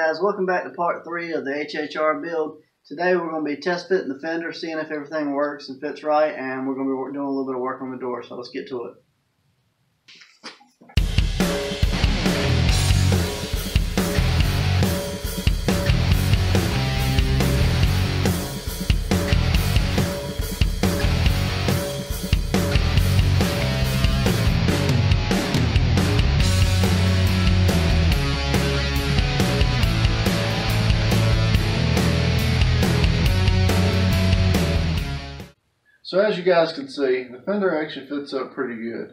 guys, welcome back to part 3 of the HHR build. Today we're going to be test fitting the fender, seeing if everything works and fits right, and we're going to be doing a little bit of work on the door, so let's get to it. So as you guys can see, the fender actually fits up pretty good.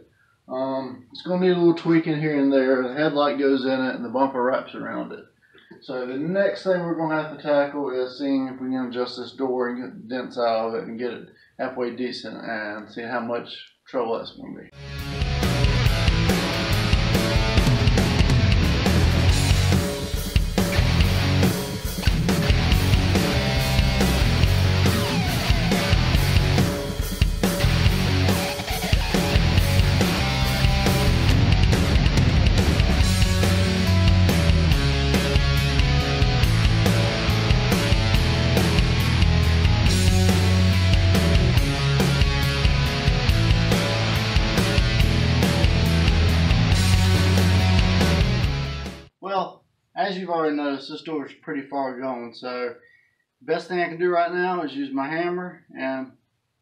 It's going to need a little tweaking here and there. The headlight goes in it and the bumper wraps around it. So the next thing we're going to have to tackle is seeing if we can adjust this door and get the dents out of it and get it halfway decent and see how much trouble that's going to be. Well, as you've already noticed, this door is pretty far gone, so the best thing I can do right now is use my hammer and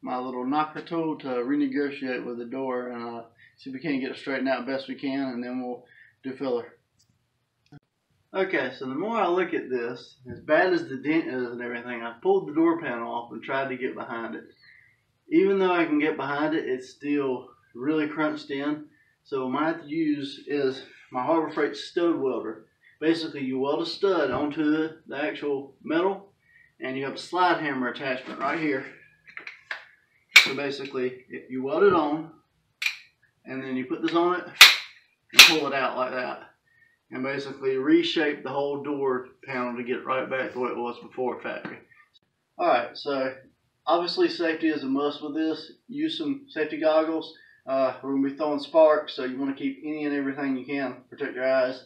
my little knocker tool to renegotiate with the door and see if we can get it straightened out best we can, and then we'll do filler. Okay, so the more I look at this, as bad as the dent is and everything, I pulled the door panel off and tried to get behind it. Even though I can get behind it, it's still really crunched in. So what I have to use is my Harbor Freight stud welder. Basically, you weld a stud onto the actual metal, and you have a slide hammer attachment right here. So basically, you weld it on, and then you put this on it and pull it out like that. And basically reshape the whole door panel to get it right back to what it was before factory. Alright, so obviously safety is a must with this. Use some safety goggles. We're going to be throwing sparks, so you want to keep any and everything you can. Protect your eyes.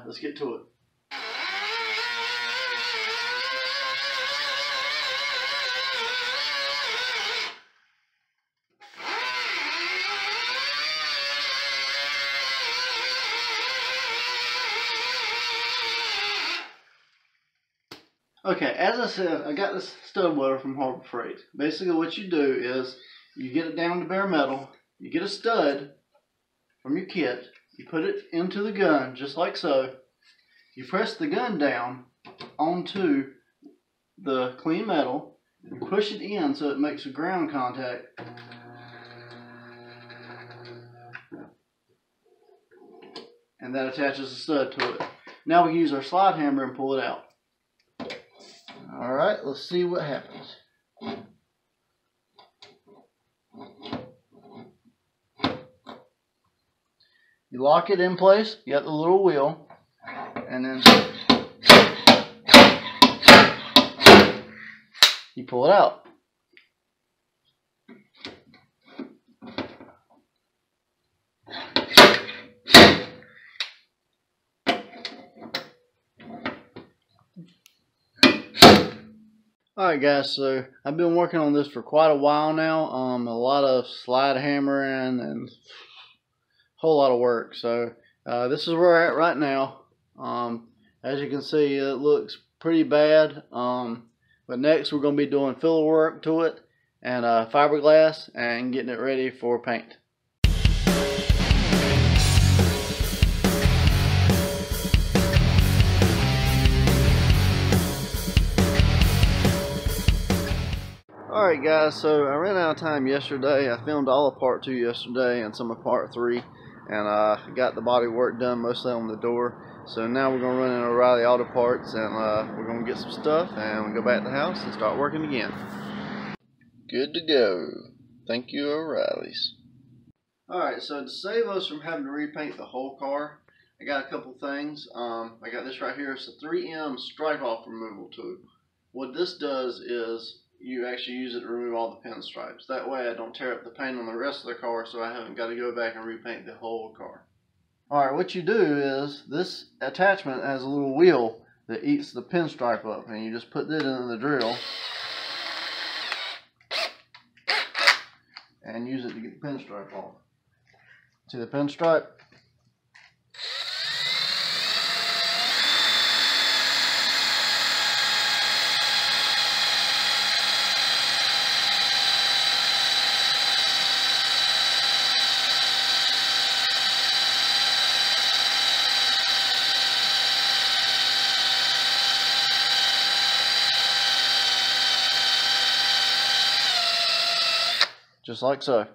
Let's get to it. Okay, as I said, I got this stud welder from Harbor Freight. Basically what you do is you get it down to bare metal, you get a stud from your kit, you put it into the gun just like so, you press the gun down onto the clean metal, and push it in so it makes a ground contact. And that attaches the stud to it. Now we use our slide hammer and pull it out. Alright, let's see what happens. You lock it in place, you got the little wheel, and then you pull it out. Alright guys, so I've been working on this for quite a while now. A lot of slide hammering and a whole lot of work. So this is where we're at right now. As you can see, it looks pretty bad. But next we're going to be doing filler work to it and fiberglass and getting it ready for paint. Alright guys, so I ran out of time yesterday. I filmed all of part 2 yesterday and some of part 3, and got the body work done mostly on the door. So now we're going to run in O'Reilly Auto Parts, and we're going to get some stuff and we'll go back to the house and start working again. Good to go. Thank you, O'Reilly's. Alright, so to save us from having to repaint the whole car, I got a couple things. I got this right here. It's a 3M strike off removal tool. What this does is you actually use it to remove all the pinstripes. That way I don't tear up the paint on the rest of the car, so I haven't got to go back and repaint the whole car. Alright, what you do is, this attachment has a little wheel that eats the pinstripe up, and you just put that in the drill and use it to get the pinstripe off. See the pinstripe? Just like so.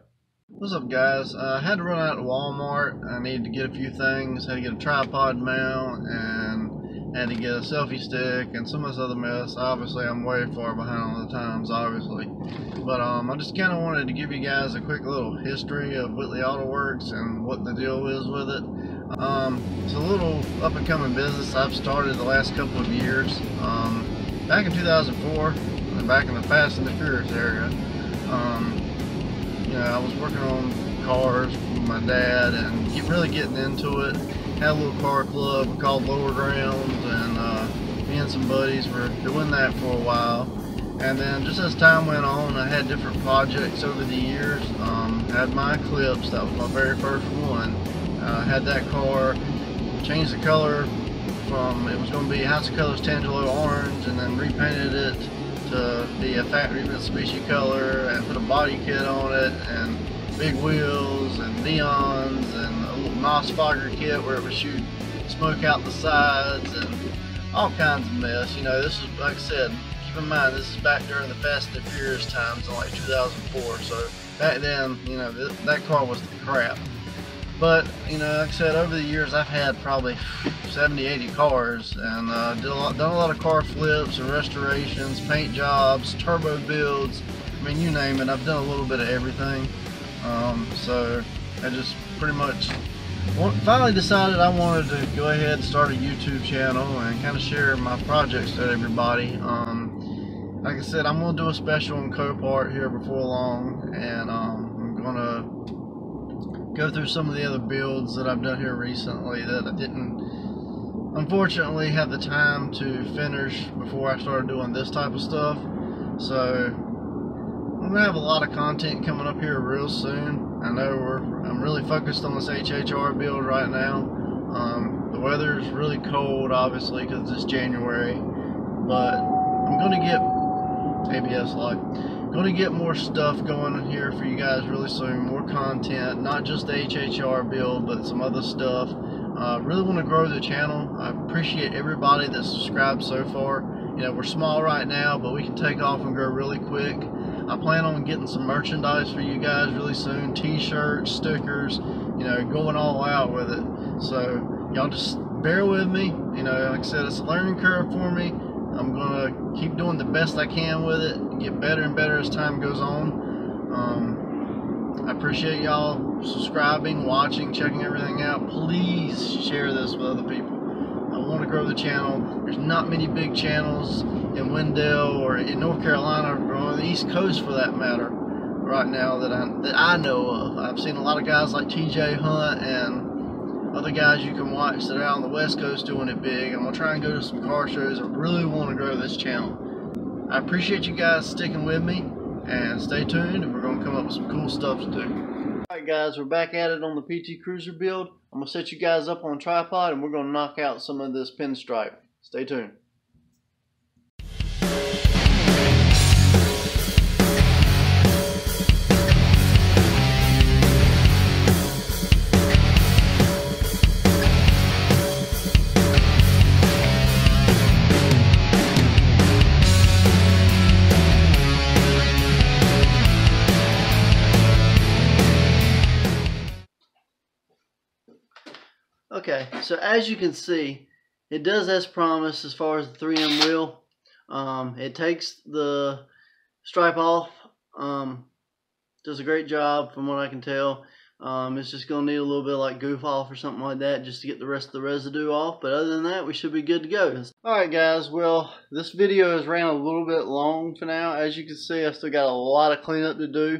What's up, guys? I had to run out to Walmart. I needed to get a few things. Had to get a tripod mount and had to get a selfie stick and some of this other mess. Obviously, I'm way far behind on the times, obviously. But I just kind of wanted to give you guys a quick little history of Whitley Auto Works and what the deal is with it. It's a little up-and-coming business I've started the last couple of years. Back in 2004, back in the Fast and the Furious area. You know, I was working on cars with my dad and really getting into it. Had a little car club called Lower Grounds, and me and some buddies were doing that for a while. And then just as time went on, I had different projects over the years. Had my Eclipse, that was my very first one. Had that car, changed the color from, it was going to be House of Colors Tangelo Orange, and then repainted it to be a factory Mitsubishi color and put a body kit on it and big wheels and neons and a little NOS fogger kit where it would shoot smoke out the sides and all kinds of mess. You know, this is, like I said, keep in mind this is back during the Fast and the Furious times in like 2004, so back then, you know, that car was the crap. But, you know, like I said, over the years I've had probably 70, 80 cars, and done a lot of car flips and restorations, paint jobs, turbo builds. I mean, you name it, I've done a little bit of everything. So I just pretty much finally decided I wanted to go ahead and start a YouTube channel and kind of share my projects to everybody. Like I said, I'm going to do a special on Copart here before long, and I'm going to go through some of the other builds that I've done here recently that I didn't unfortunately have the time to finish before I started doing this type of stuff. So I'm gonna have a lot of content coming up here real soon. I know I'm really focused on this HHR build right now. The weather is really cold, obviously, because it's January, but I'm gonna get ABS light. Going to get more stuff going here for you guys really soon, more content, not just the HHR build, but some other stuff. Really want to grow the channel. I appreciate everybody that's subscribed so far. You know, we're small right now, but we can take off and grow really quick. I plan on getting some merchandise for you guys really soon, t-shirts, stickers, you know, going all out with it. So y'all just bear with me. You know, like I said, it's a learning curve for me. I'm gonna keep doing the best I can with it and get better and better as time goes on. I appreciate y'all subscribing, watching, checking everything out. Please share this with other people. I want to grow the channel. There's not many big channels in Wendell or in North Carolina or on the East Coast for that matter right now that I know of. I've seen a lot of guys like TJ Hunt and other guys you can watch that are out on the West Coast doing it big. I'm going to try and go to some car shows. I really want to grow this channel. I appreciate you guys sticking with me, and stay tuned, and we're going to come up with some cool stuff to do. Alright guys, we're back at it on the PT Cruiser build. I'm going to set you guys up on a tripod, and we're going to knock out some of this pinstripe. Stay tuned. Okay, so as you can see, it does as promised as far as the 3M wheel. It takes the stripe off. Does a great job from what I can tell. It's just going to need a little bit of like goof off or something like that just to get the rest of the residue off. But other than that, we should be good to go. Alright guys, well, this video has ran a little bit long for now. As you can see, I still got a lot of cleanup to do.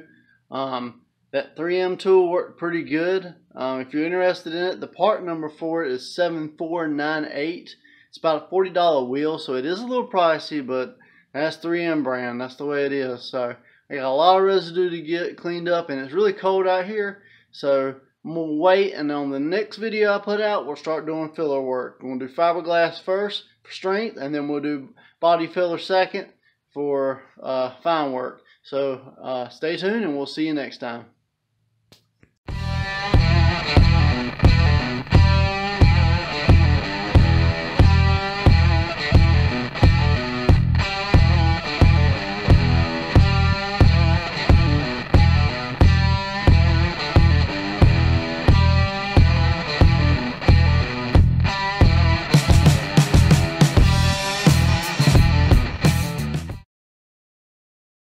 That 3M tool worked pretty good. If you're interested in it, the part number for it is 7498. It's about a $40 wheel, so it is a little pricey, but that's 3M brand. That's the way it is. So I got a lot of residue to get cleaned up, and it's really cold out here. So I'm going to wait, and on the next video I put out, we'll start doing filler work. We're going to do fiberglass first for strength, and then we'll do body filler second for fine work. So stay tuned, and we'll see you next time.